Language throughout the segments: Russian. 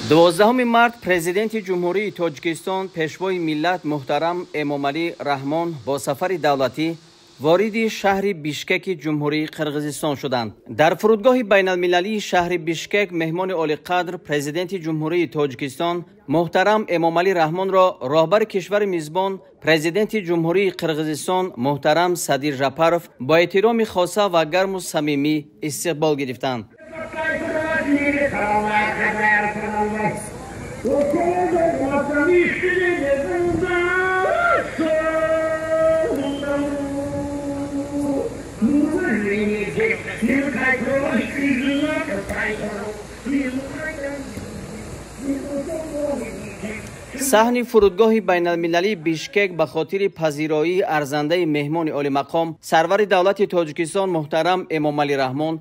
12 март президенти ҷумҳурии Тоҷикистон пешвои миллат муҳтарам Эмомалӣ Раҳмон бо сафари давлатӣ вориди шаҳри Бишкеки ҷумҳурии Қирғизистон шуданд. Дар фурудгоҳи байналмилалии шаҳри Бишкек меҳмони олиқадр президенти ҷумҳурии Тоҷикистон муҳтарам Эмомалӣ Раҳмонро роҳбари кишвари мизбон президенти ҷумҳурии Қирғизистон муҳтарам Садир Жапаров бо эҳтироми хоса ва гарму самимӣ истиқбол гирифтанд. саҳни фурудгоҳи байналмилалии Бишкек ба хотири пазироии арзандаи меҳмони олимақом сарвари давлати Тоҷикистон муҳтарам Эмомалӣ Раҳмон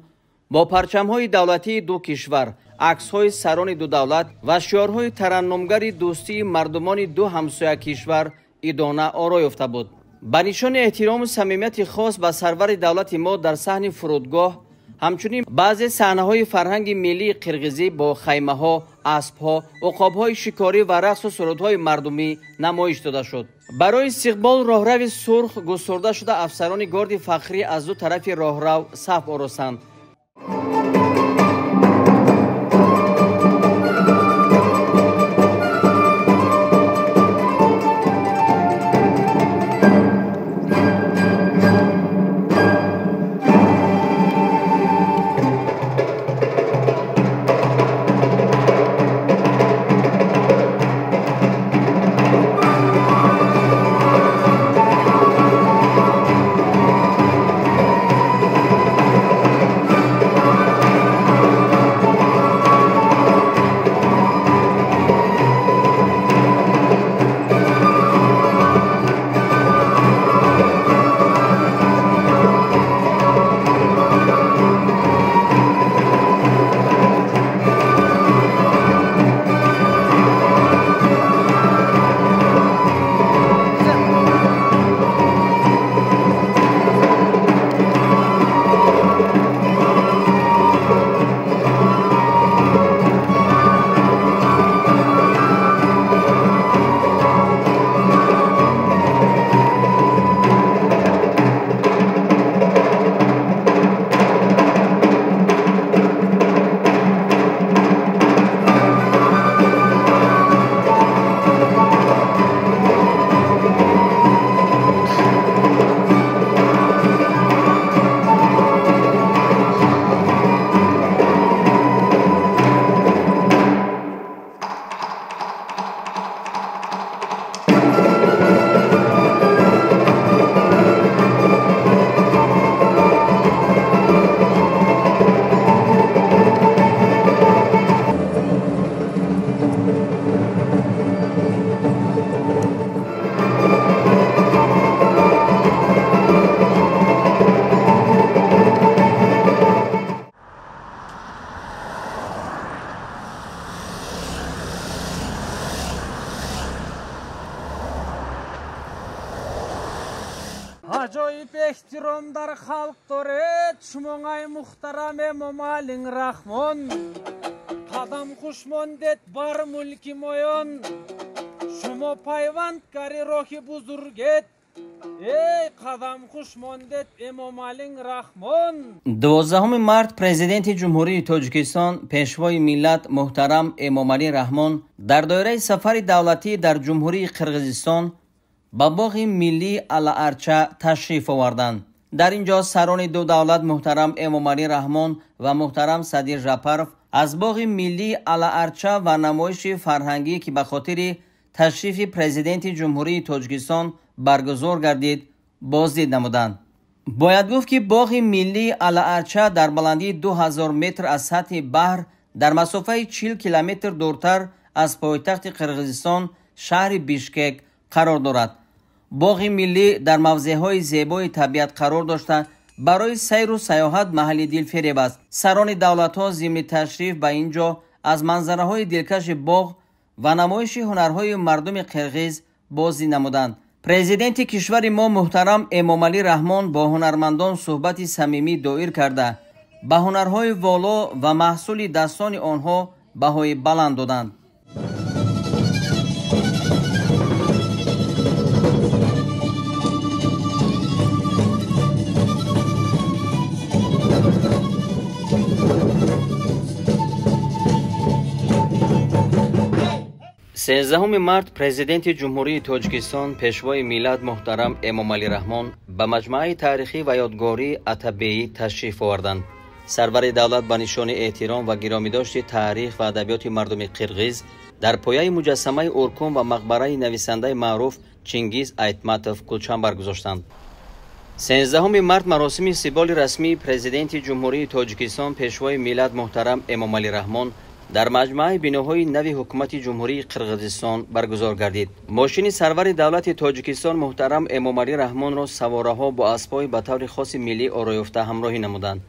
бо парчамҳои давлатии ду кишвар, аксҳои сарони ду давлат ва шиорҳои тараннумгари дӯстии мардумони ду ҳамсоя кишвар идона оро ёфта буд. Ба нишони эҳтирому самимияти хос ба сарвари давлати мо дар саҳни фурудгоҳ ҳамчунин баъзе саҳнаҳои фарҳанги миллии қирғизӣ бо хаймаҳо, аспҳо, уқобҳои шикорӣ ва рақсу сурудҳои мардумӣ намоиш дода шуд. Барои истиқбол роҳрави сурх густурда шуда афсарони горди фахрӣ аз ду тарафи роҳрав саф оростанд. Ajoyib ehtirom dar xalq doret Shumongay muhtaram Emomali Rahmon Qadam xushmondet bar mulki moyon Shumo payvand kari rohi buzurget Ey qadam xushmondet Emomali Rahmon 12 март президенти ҷумҳурии Тоҷикистон пешвои миллат муҳтарам Эмомалӣ Раҳмон дар доираи сафари давлатӣ дар ҷумҳурии Қирғизистон ба боғи миллии Алаарча ташриф оварданд. дар ин ҷо сарони ду давлат муҳтарам Эмомалӣ Раҳмон ва муҳтарам Садир Жапаров аз боғи миллии Алаарча ва намоиши фарҳангӣ ки ба хотири ташрифи президенти ҷумҳурии Тоҷикистон баргузор гардид боздид намуданд. бояд гуфт ки боғи миллии Алаарча дар баландии 2000 метр аз сатҳи баҳр дар масофаи 40 километр дуртар аз пойтахти Қирғизистон шаҳри Бишкек қарор дорад. боғи миллӣ дар мавзеъҳои зебои табиат қарор дошта барои сайру сайёҳат маҳалли дилфиреб аст. сарони давлатҳо зимни ташриф ба ин ҷо аз манзараҳои дилкаши боғ ва намоиши ҳунарҳои мардуми қирғиз бозӣ намуданд. президенти кишвари мо муҳтарам Эмомалӣ Раҳмон бо ҳунармандон суҳбати самимӣ доир карда ба ҳунарҳои воло ва маҳсули дастони онҳо баҳои баланд доданд. سیزدهم март президенти ҷумҳурии тоҷикистон пешвои миллат муҳтарам эмомалӣ раҳмон ба маҷмӯаи таърихӣ ва ёдгории атабеӣ ташриф оварданд. сарвари давлат ба нишони эҳтиром ва гиромидошти таърих ва адабиёти мардуми қирғиз дар пояи муҷассамаи уркум ва мақбараи нависандаи маъруф Чингиз Айтматов кулчам баргузоштанд. 13 март маросими истиқболи расмии президенти ҷумҳурии тоҷикистон пешвои миллат муҳтарам эмомалӣ раҳмон дар маҷмӯаи биноҳои нави ҳукумати ҷумҳурии қирғизистон баргузор гардид. мошини сарвари давлати тоҷикистон муҳтарам эмомалӣ раҳмонро савораҳо бо аспҳои ба таври хоси миллӣ ороёфта ҳамроҳӣ намуданд.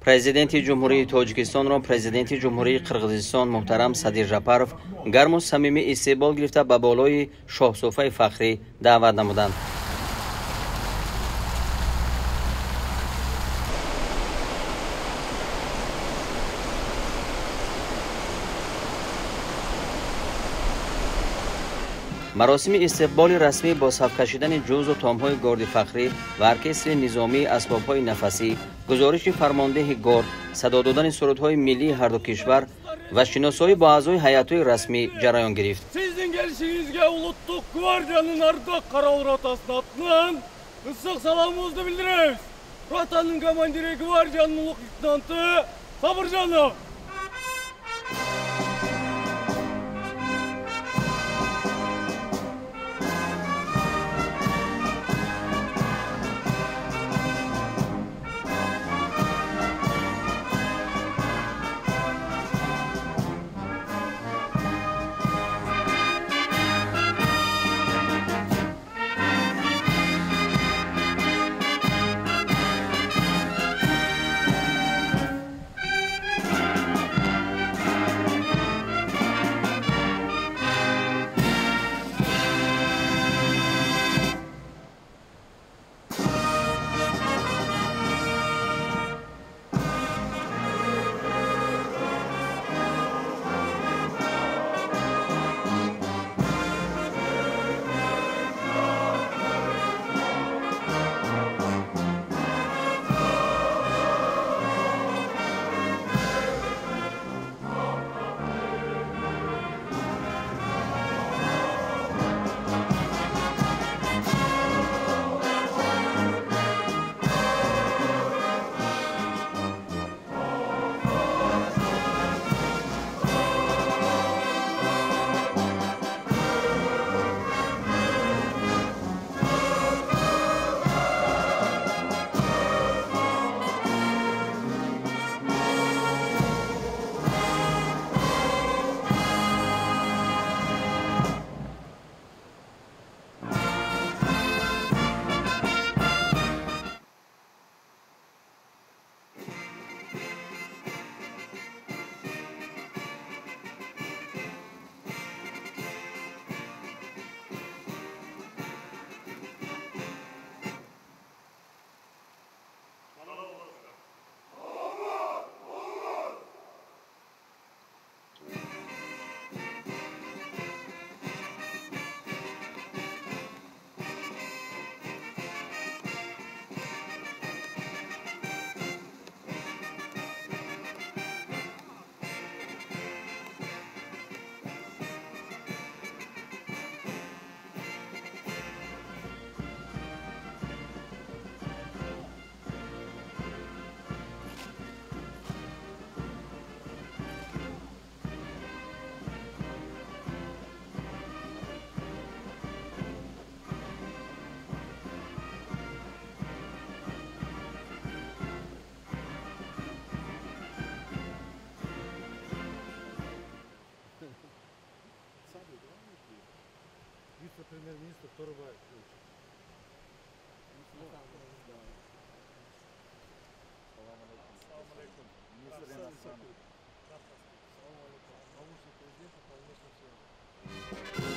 президенти ҷумҳурии тоҷикистонро президенти ҷумҳурии қирғизистон муҳтарам Садир Жапаров гарму самимӣ истиқбол гирифта ба болои шоҳсуфаи фахрӣ даъват намуданд. маросими истиқболи расмӣ бо саф кашидани ҷузу томҳои горди фахрӣ ва оркестри низомии асбобҳои нафасӣ, гузориши фармондеҳи горд, садо додани сурудҳои миллии ҳарду кишвар ва шиносоӣ бо аъзои ҳайатҳои расмӣ ҷараён гирифт. Сиздин келишиңизге улуттук гвардиянын ардак карал ротасынын атынан ысык саламыбызды билдиребиз. Ротанын командири гвардиянын улук лейтенанты Сабыржанов. Вице-премьер-министр Торбаев. Салам алейкум. Министр иностранных. Салам алейкум. Помощник президента по внешним связям.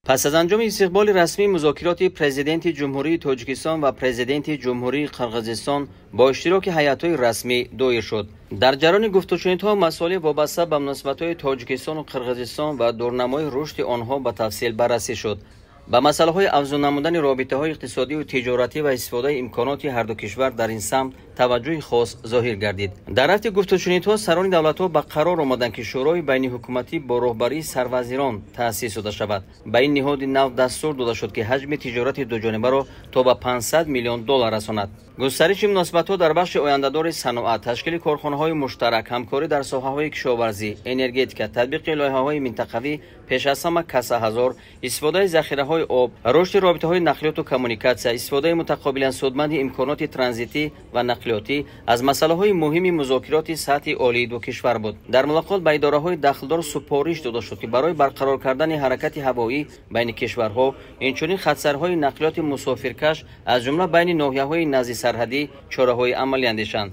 پس از انجام استقبال رسمی مذاکرات پرزیدنت جمهوری تاجیکستان و پرزیدنت جمهوری قرقیزستان با اشتراک هیئت‌های رسمی دایر شد. در جریان گفت‌وشنیدها مسائل وابسته به مناسبت‌های تاجیکستان و قرقیزستان و دورنمای رشد آنها به تفصیل بررسی شد. با مسائل‌های افزون نمودن رابطه‌های اقتصادی و تجارتی و استفاده امکانات هر دو کشور در این سمت توجه خاص ظاهر گردید. در رفت گفت‌وشنیدها سران دولت‌ها به قرار آمدند که شورای بین حکومتی با راهبری سروزیران تأسیس شده شود. به این نهاد نو دستور داده شد که حجم تجارت دو جانبه را تا به 500 میلیون دلار رساند. گسترش مناسبت‌ها در بخش آینده‌دار صنعت، تشکیل کارخانه‌های مشترک، همکاری در ساحه‌های کشاورزی، انرژتیک، تطبیق لایحه‌های منطقوی پیش از همه کسا هزار، استفاده ذخیره‌های آب، رشد رابطه‌های نقلیات و کمونیکاسیون، استفاده متقابلا سودمند امکانات ترانزیتی و نقلیاتی از مسائل‌های مهم مذاکرات سطحی عالی دو کشور بود. در ملاقات با اداره‌های داخلدار سپارش داده شد که برای برقرار کردن حرکت هوایی بین کشورها، اینچنین خط‌سرهای نقلیات مسافرکش از جمله بین ناحیه‌های نزدیک سرحدی چاره‌های عملی اندیشند.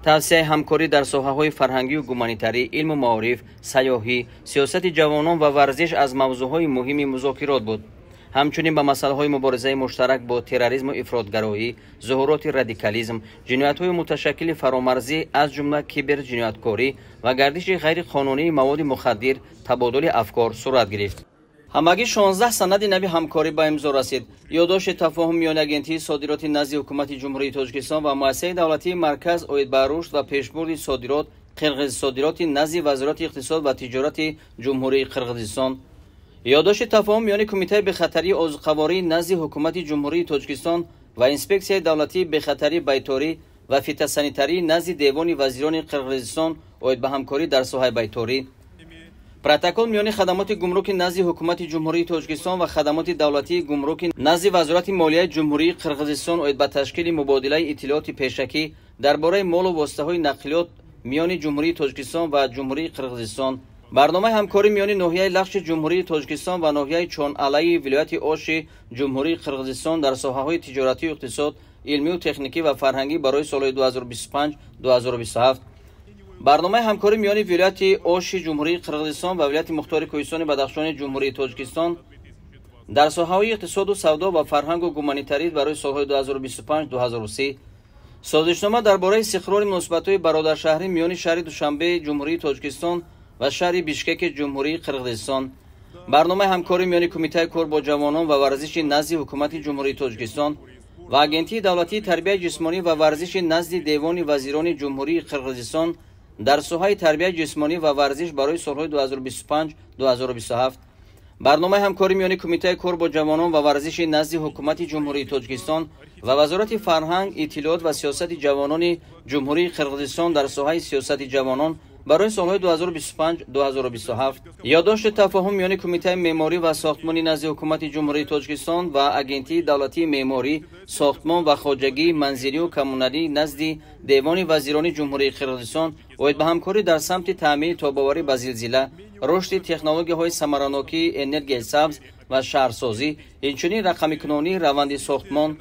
توسعه همکاری در ساحه‌های فرهنگی و گومانیتری، علم و معارف، سیاحی، سیاست جوانان و ورزش از موضوعهای مهم مذاکرات بود. همچنین به مسائل‌های مبارزه مشترک با تروریسم و افراطگرایی، ظهورات رادیکالیسم، جنایت‌های متشکل فرامرزی از جمله کیبر جنایتکاری و گردش غیر قانونی مواد مخدر، تبادل افکار صورت گرفت. همگی 16 سند نوی همکاری به امضا رسید. یادداشت تفاهم میان агентии صادرات نزد حکومت جمهوری تاجیکستان و مؤسسه دولتی مرکز اوید به رشد و پیشبرد صادرات قرقیز صادرات نزد وزارت اقتصاد و تجارت جمهوری قرقیزستان. یادداشت تفاهم میان کمیته بخطری عضوقواری نزد حکومت جمهوری تاجیکستان و انسپکسیون دولتی بخطری بیطاری و فیتوسانیتری نزد دیوان وزیران قرقیزستان اوید به همکاری در ساحه بیطاری. پروتکل میان خدمات گمرک نزد حکومت جمهوری تاجیکستان و خدمات دولتی گمرک نزد وزارت مالیه جمهوری قرقیزستان اوید به تشکیل مبادله اطلاعات پیشکی درباره مال و واسطه‌های نقلیات میان جمهوری تاجیکستان و جمهوری قرقیزستان. برنامه همکاری میان ناحیه لخش جمهوری تاجیکستان و ناحیه چون علی ولایت اوش جمهوری قرقیزستان در ساحه‌های تجارتی و اقتصاد، علمی و تکنیکی و فرهنگی برای سال‌های 2025-2027. برنامه همکاری میان ولایت اوش جمهوری قرقیزستان و ولایت مختار کوهستان بدخشان جمهوری تاجیکستان در ساحه‌های اقتصاد و سودا و فرهنگ و گومانیتری برای سال‌های 2025-2030. سازشنامه درباره استقرار مناسبت‌های برادرشهری میان شهر دوشنبه جمهوری تاجیکستان و شهر بیشکک جمهوری قرقیزستان. برنامه همکاری میان کمیته کار با جوانان و ورزش نزد حکومت جمهوری تاجیکستان و агентии دولتی تربیت جسمانی و ورزش نزد دیوان وزیران جمهوری قرقیزستان در ساحه تربیت جسمانی و ورزش برای سال‌های 2025-2027. برنامه همکاری میان کمیته کار با جوانان و ورزش نزد حکومت جمهوری تاجیکستان و وزارت فرهنگ، اطلاعات و سیاست جوانان جمهوری قرقیزستان در ساحه سیاست جوانان برای سال‌های 2025-2027. یادداشت تفاهم میان کمیته معماری و ساختمانی نزد حکومت جمهوری تاجیکستان و агентии دولتی معماری، ساختمان و خواجگی منزلی و کمونالی نزد دیوان وزیران جمهوری قرقیزستان اوید به همکاری در سمت تامین تاب‌آوری به زلزله، رشد تکنولوژی‌های ثمراناکی انرژی سبز و شهرسازی، اینچنین رقم‌کنونی روند ساختمان.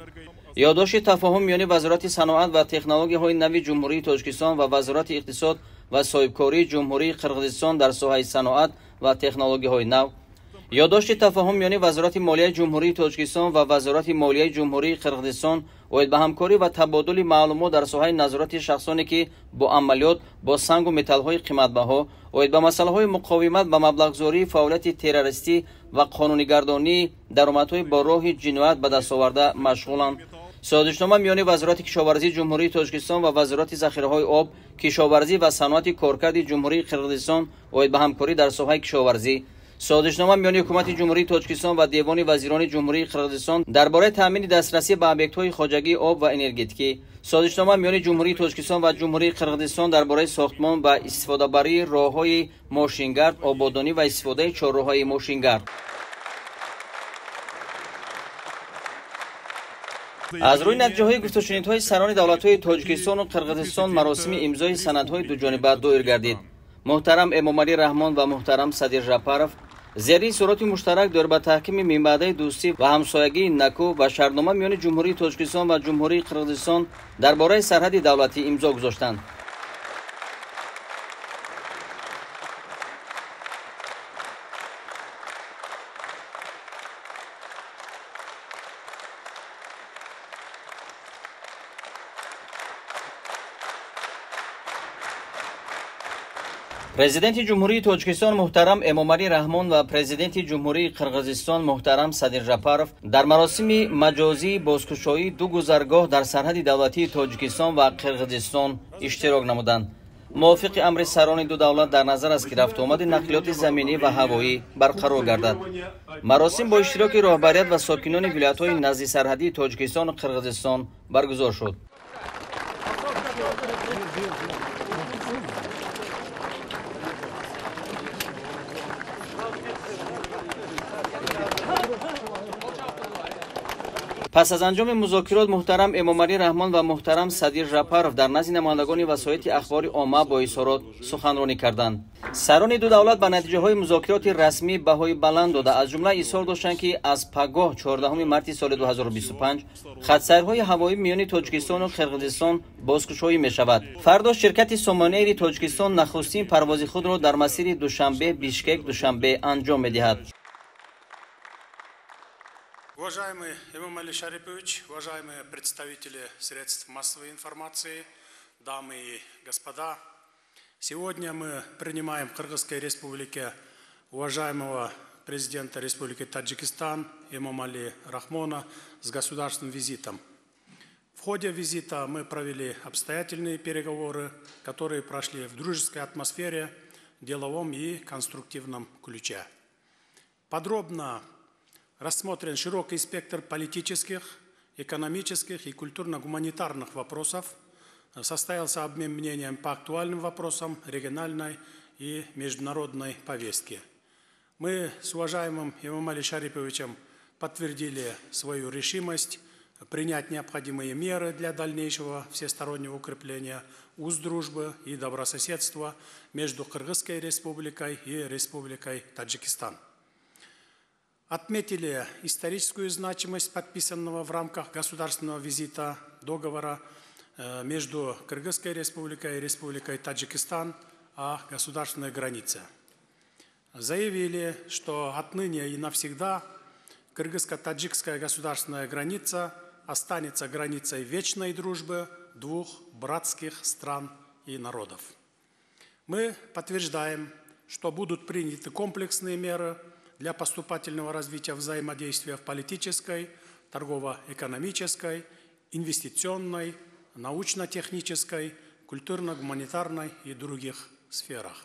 یادداشت تفاهم میان وزارت صنعت و تکنولوژی‌های نوی جمهوری تاجیکستان و وزارت اقتصاد و صاحبکاری جمهوری قرقیزستان در ساحه صنعت و تکنولوژی‌های نو. یادداشت تفاهم میان وزارت مالیه جمهوری تاجیکستان و وزارت مالیه جمهوری قرقیزستان اوید به همکاری و تبادل معلومات در ساحه نظارت شخصانی که با عملیات با سنگ و متال‌های قیمت‌بها اوید به مسائل‌های مقاومت به مبلغ‌زایی، فعالیت تروریستی و قانونی‌گردانی درآمدهای با راه جنایت به دست آورده مشغولند. سازشنامه میان وزارت کشاورزی جمهوری تاجیکستان و وزارت ذخیره‌های آب، کشاورزی و صنعت کارکرد جمهوری قرقیزستان اوید به همکاری در ساحه کشاورزی. سازشنامه میان حکومت جمهوری تاجیکستان و دیوان وزیران جمهوری قرقیزستان درباره تامین دسترسی به ابیکت‌های خواجگی آب و انرژتیکی. سازشنامه میان جمهوری تاجیکستان و جمهوری قرقیزستان درباره ساختمان و استفاده بری راه‌های ماشینگرد، آبادانی و استفاده چهارراه‌های ماشینگرد. از روی نتیجه‌های گفت‌وشنیدهای سران دولت‌های تاجیکستان و قرقیزستان مراسم امضای سندهای دو جانبه دایر گردید. محترم امامعلی رحمان و محترم صدیق جعفرов زیر صورت مشترک در به تحکیم منبع دوستی و همسایگی نکو و شرطنامه میان جمهوری تاجیکستان و جمهوری قرقیزستان درباره سرحد دولتی امضا گذاشتند. президенти ҷумҳурии тоҷикистон муҳтарам эмомалӣ раҳмон ва президенти ҷумҳурии қирғизистон муҳтарам садир жапаров дар маросими маҷозии бозкушоии ду гузаргоҳ дар сарҳади давлатии тоҷикистон ва қирғизистон иштирок намуданд. мувофиқи амри сарони ду давлат дар назар аст ки рафтуомади нақлиёти заминӣ ва ҳавоӣ барқарор гардад. маросим бо иштироки роҳбарият ва сокинони вилоятҳои назди сарҳадии тоҷикистону қирғизистон баргузор шуд. пас аз анҷоми музокирот муҳтарам эмомалӣ раҳмон ва муҳтарам садир жапаров дар назди намояндагони васоити ахбори омма бо изҳорот суханронӣ карданд. сарони ду давлат ба натиҷаҳои музокироти расмӣ баҳои баланд дода аз ҷумла изҳор доштанд ки аз пагоҳ 14 марти соли 2025 хатсайрҳои ҳавоӣ миёни тоҷикистону қирғизистон бозкушоӣ мешавад. фардо ширкати Сомонейри тоҷикистон нахустин парвози худро дар масири Душанбе Бишкек Душанбе анҷом медиҳад. Уважаемый Эмомали Шарипович, уважаемые представители средств массовой информации, дамы и господа, сегодня мы принимаем в Кыргызской республике уважаемого президента Республики Таджикистан Эмомали Рахмона с государственным визитом. В ходе визита мы провели обстоятельные переговоры, которые прошли в дружеской атмосфере, деловом и конструктивном ключе. Подробно рассмотрен широкий спектр политических, экономических и культурно-гуманитарных вопросов. Состоялся обмен мнением по актуальным вопросам региональной и международной повестки. Мы с уважаемым Эмомали Шариповичем подтвердили свою решимость принять необходимые меры для дальнейшего всестороннего укрепления уз дружбы и добрососедства между Кыргызской республикой и Республикой Таджикистан. Отметили историческую значимость подписанного в рамках государственного визита договора между Кыргызской республикой и Республикой Таджикистан о государственной границе. Заявили, что отныне и навсегда кыргызско-таджикская государственная граница останется границей вечной дружбы двух братских стран и народов. Мы подтверждаем, что будут приняты комплексные меры для поступательного развития взаимодействия в политической, торгово-экономической, инвестиционной, научно-технической, культурно-гуманитарной и других сферах.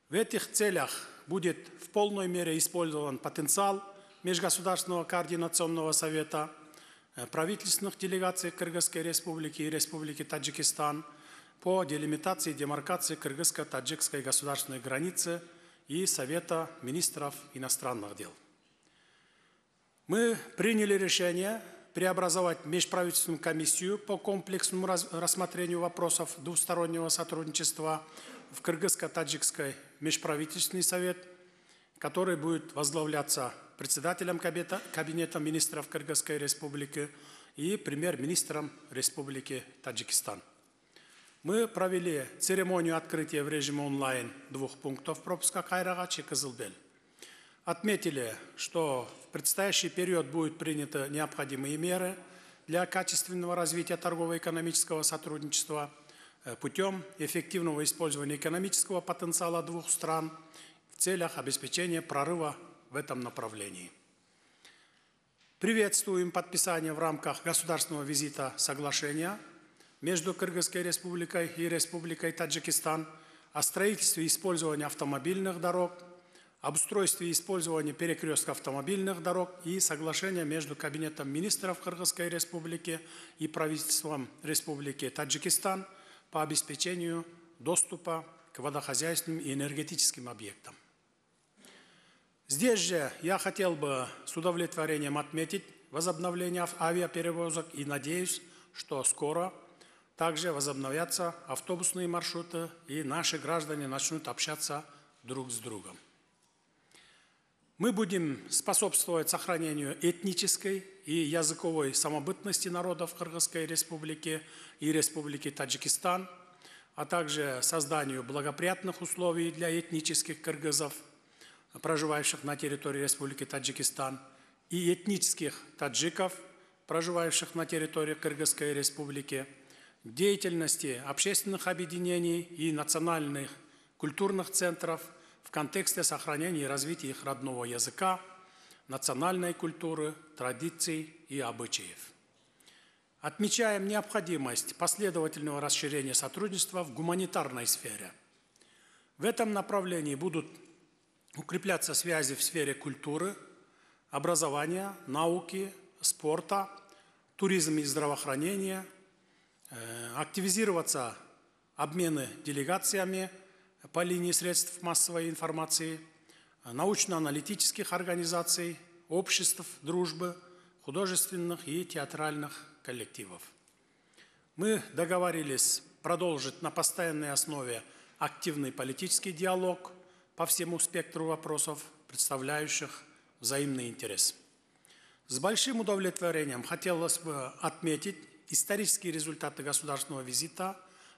В этих целях будет в полной мере использован потенциал Межгосударственного координационного совета, правительственных делегаций Кыргызской республики и Республики Таджикистан по делимитации и демаркации кыргызско-таджикской государственной границы и Совета министров иностранных дел. Мы приняли решение преобразовать межправительственную комиссию по комплексному рассмотрению вопросов двустороннего сотрудничества в Кыргызско-таджикский межправительственный совет, который будет возглавляться председателем Кабинета министров Кыргызской республики и премьер-министром Республики Таджикистан. Мы провели церемонию открытия в режиме онлайн 2 пунктов пропуска Кайрагач и Кызылбель. Отметили, что в предстоящий период будут приняты необходимые меры для качественного развития торгово-экономического сотрудничества путем эффективного использования экономического потенциала двух стран в целях обеспечения прорыва в этом направлении. Приветствуем подписание в рамках государственного визита соглашения между Кыргызской республикой и Республикой Таджикистан о строительстве и использовании автомобильных дорог, об устройстве и использовании перекрестков автомобильных дорог и соглашение между Кабинетом министров Кыргызской республики и правительством Республики Таджикистан по обеспечению доступа к водохозяйственным и энергетическим объектам. Здесь же я хотел бы с удовлетворением отметить возобновление авиаперевозок и надеюсь, что скоро также возобновятся автобусные маршруты и наши граждане начнут общаться друг с другом. Мы будем способствовать сохранению этнической и языковой самобытности народов Кыргызской республики и Республики Таджикистан, а также созданию благоприятных условий для этнических кыргызов, проживающих на территории Республики Таджикистан, и этнических таджиков, проживающих на территории Кыргызской республики, деятельности общественных объединений и национальных культурных центров в контексте сохранения и развития их родного языка, национальной культуры, традиций и обычаев. Отмечаем необходимость последовательного расширения сотрудничества в гуманитарной сфере. В этом направлении будут укрепляться связи в сфере культуры, образования, науки, спорта, туризма и здравоохранения, активизироваться обмены делегациями по линии средств массовой информации, научно-аналитических организаций, обществ дружбы, художественных и театральных коллективов. Мы договорились продолжить на постоянной основе активный политический диалог по всему спектру вопросов, представляющих взаимный интерес. С большим удовлетворением хотелось бы отметить исторические результаты государственного визита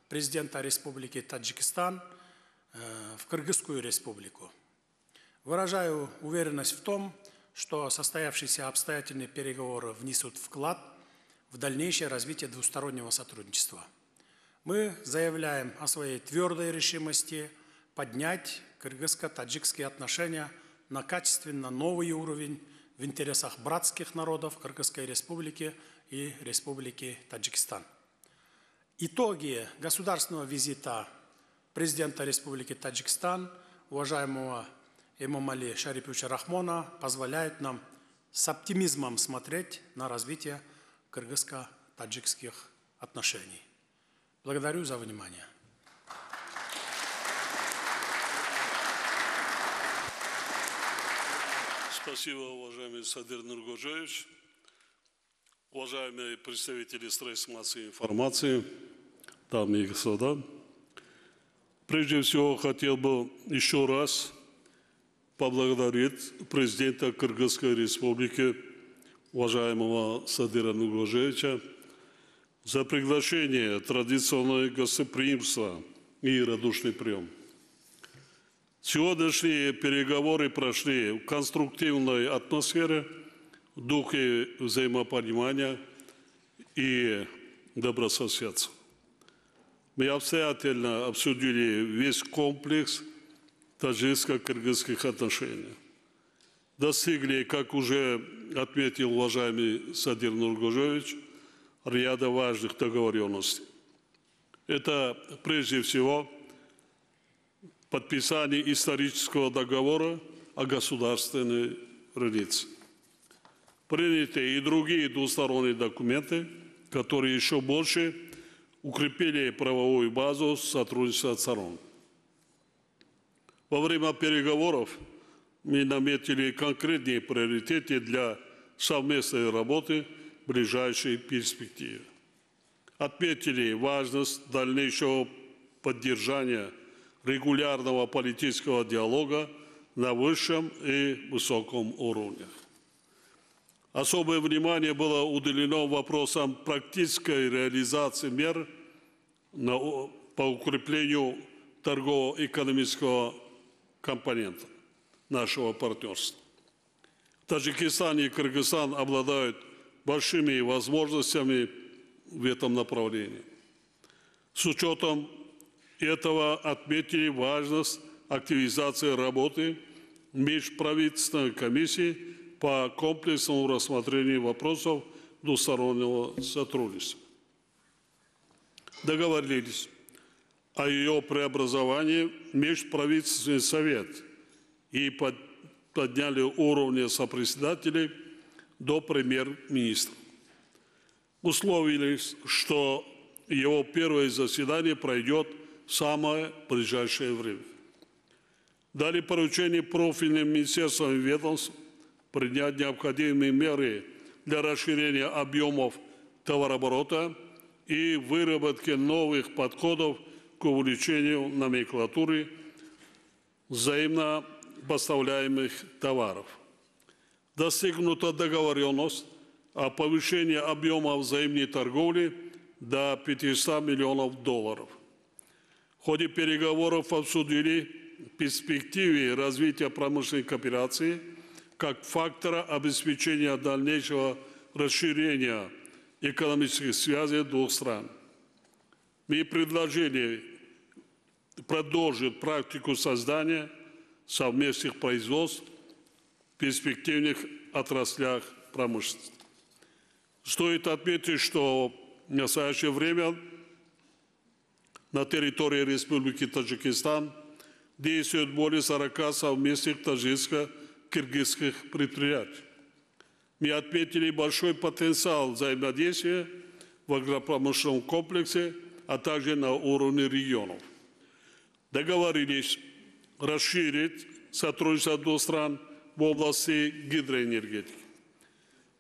президента Республики Таджикистан в Кыргызскую республику. Выражаю уверенность в том, что состоявшиеся обстоятельные переговоры внесут вклад в дальнейшее развитие двустороннего сотрудничества. Мы заявляем о своей твердой решимости поднять кыргызско-таджикские отношения на качественно новый уровень в интересах братских народов Кыргызской республики и Республики Таджикистан. Итоги государственного визита президента Республики Таджикистан, уважаемого Эмомали Шариповича Рахмона, позволяют нам с оптимизмом смотреть на развитие кыргызско-таджикских отношений. Благодарю за внимание. Спасибо, уважаемый Садыр Нургожевич. Уважаемые представители средств массовой информации, дамы и господа, прежде всего хотел бы еще раз поблагодарить президента Кыргызской республики, уважаемого Садыра Нургожевича, за приглашение, традиционное гостеприимство и радушный прием. Сегодняшние переговоры прошли в конструктивной атмосфере, в духе взаимопонимания и добрососедства. Мы обстоятельно обсудили весь комплекс таджикско-кыргызских отношений. Достигли, как уже отметил уважаемый Садыр Нургожевич, ряда важных договоренностей. Это прежде всего подписание исторического договора о государственной границе. Приняты и другие двусторонние документы, которые еще больше укрепили правовую базу сотрудничества сторон. Во время переговоров мы наметили конкретные приоритеты для совместной работы в ближайшей перспективе. Отметили важность дальнейшего поддержания регулярного политического диалога на высшем и высоком уровнях. Особое внимание было уделено вопросам практической реализации мер по укреплению торгово-экономического компонента нашего партнерства. Таджикистан и Кыргызстан обладают большими возможностями в этом направлении. С учетом этого отметили важность активизации работы межправительственной комиссии по комплексному рассмотрению вопросов двустороннего сотрудничества. Договорились о ее преобразовании в межправительственный совет и подняли уровень сопредседателей до премьер-министра. Условились, что его первое заседание пройдет в самое ближайшее время. Дали поручение профильным министерствам и ведомствам принять необходимые меры для расширения объемов товарооборота и выработки новых подходов к увеличению номенклатуры взаимно поставляемых товаров. Достигнута договоренность о повышении объема взаимной торговли до $500 миллионов. В ходе переговоров обсудили перспективы развития промышленной кооперации как фактора обеспечения дальнейшего расширения экономических связей двух стран. Мы предложили продолжит практику создания совместных производств в перспективных отраслях промышленности. Стоит отметить, что в настоящее время на территории Республики Таджикистан действует более 40 совместных таджикско-киргизских предприятий. Мы отметили большой потенциал взаимодействия в агропромышленном комплексе, а также на уровне регионов. Договорились расширить сотрудничество двух стран в области гидроэнергетики.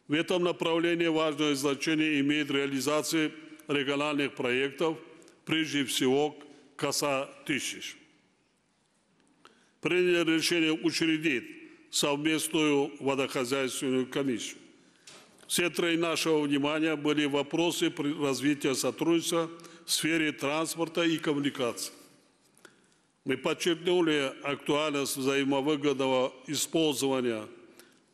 В этом направлении важное значение имеет реализация региональных проектов, прежде всего КОСА-1000. Приняли решение учредить совместную водохозяйственную комиссию. В центре нашего внимания были вопросы развития сотрудничества в сфере транспорта и коммуникаций. Мы подчеркнули актуальность взаимовыгодного использования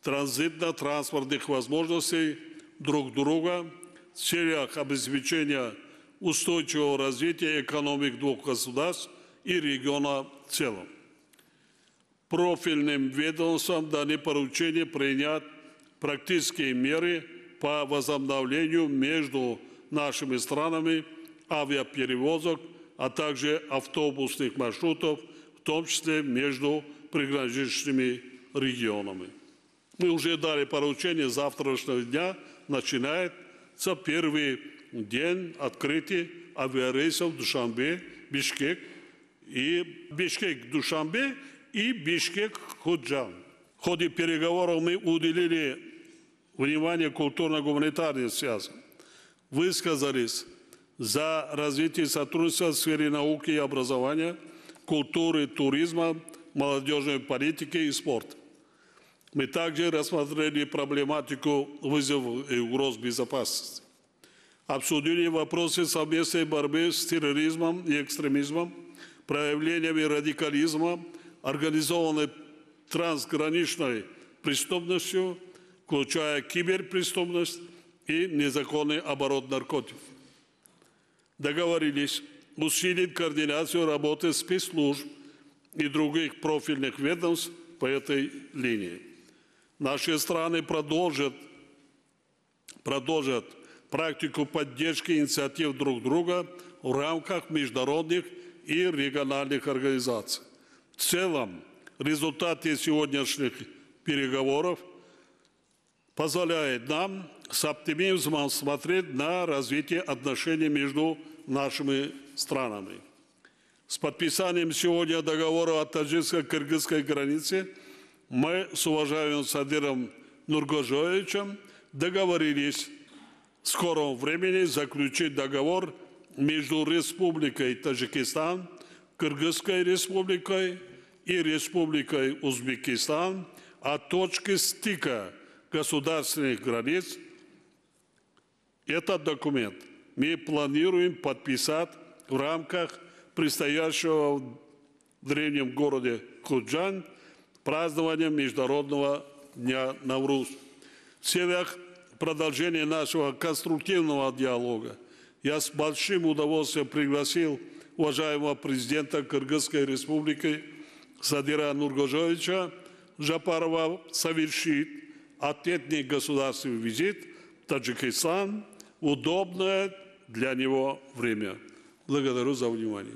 транзитно-транспортных возможностей друг друга в целях обеспечения устойчивого развития экономик двух государств и региона в целом. Профильным ведомствам даны поручения принять практические меры по возобновлению между нашими странами авиаперевозок, а также автобусных маршрутов, в том числе между приграничными регионами. Мы уже дали поручение: с завтрашнего дня начинается первый день открытия авиарейсов Душанбе, Бишкек и Бишкек-Душанбе и Бишкек-Худжан. В ходе переговоров мы уделили внимание культурно-гуманитарным связям, высказались за развитие сотрудничества в сфере науки и образования, культуры, туризма, молодежной политики и спорта. Мы также рассмотрели проблематику вызовов и угроз безопасности. Обсудили вопросы совместной борьбы с терроризмом и экстремизмом, проявлениями радикализма, организованной трансграничной преступностью, включая киберпреступность и незаконный оборот наркотиков. Договорились усилить координацию работы спецслужб и других профильных ведомств по этой линии. Наши страны продолжат практику поддержки инициатив друг друга в рамках международных и региональных организаций. В целом, результаты сегодняшних переговоров позволяют нам с оптимизмом смотреть на развитие отношений между нашими странами. С подписанием сегодня договора о таджикско-кыргызской границе мы с уважаемым Садыром Нургожоевичем договорились в скором времени заключить договор между Республикой Таджикистан, Кыргызской республикой и Республикой Узбекистан о точке стыка государственных границ. Этот документ мы планируем подписать в рамках предстоящего в древнем городе Худжан празднования Международного дня Навруз. В целях продолжения нашего конструктивного диалога я с большим удовольствием пригласил уважаемого президента Кыргызской республики Садыра Нургожоевича Жапарова совершить ответный государственный визит в Таджикистан в удобное для него время. Благодарю за внимание.